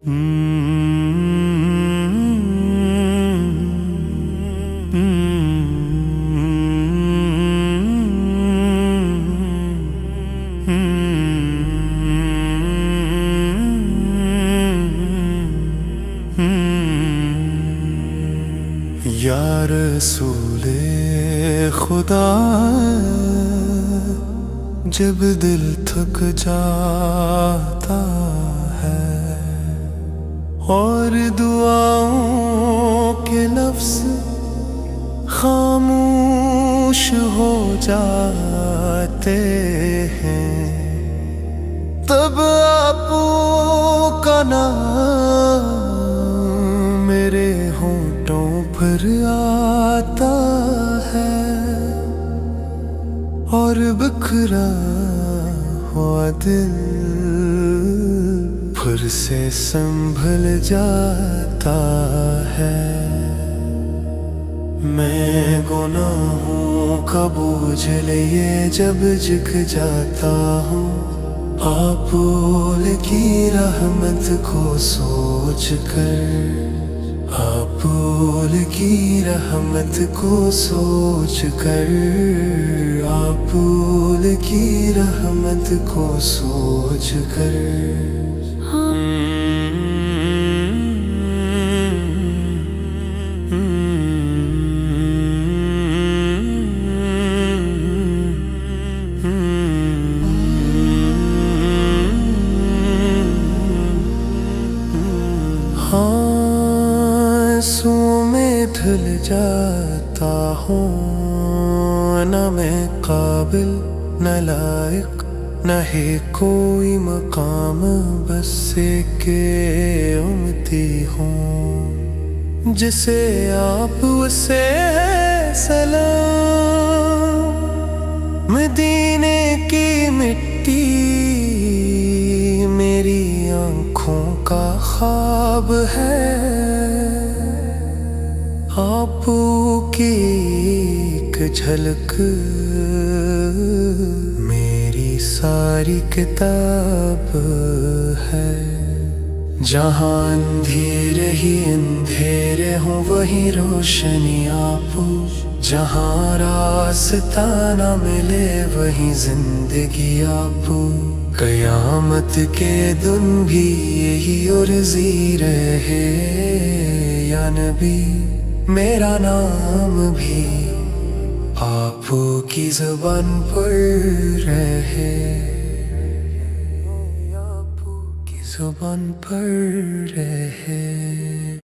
یا رسول خدا، جب دل تھک جاتا ہے اور دعاؤں کے لفظ خاموش ہو جاتے ہیں، تب آپ کا نام میرے ہونٹوں پر آتا ہے، اور بکھرا ہوا دل پھر سے سنبھل جاتا ہے۔ میں گناہوں کا بوجھ لیے جب جھک جاتا ہوں، آپ کی رحمت کو سوچ کر، آپ کی رحمت کو سوچ کر، آپ کی رحمت کو سوچ کر آنسوں میں دھل جاتا ہوں، نہ میں قابل نہ لائق، نہ ہے کوئی مقام، بس ایک امتی ہوں، جسے آپ اسے سلام۔ مدینے کی مٹی میری آنکھوں کا خواب ہے، آپ کی ایک جھلک میری ساری کتاب ہے۔ جہاں اندھیرے ہی اندھیرے ہوں وہیں روشنی آپ، جہاں راستہ نہ ملے وہیں زندگی آپ، قیامت کے دن بھی یہی عرضی رہے، یا نبی میرا نام بھی آپ کی زبان پر رہے، آپ کی زبان پر رہے۔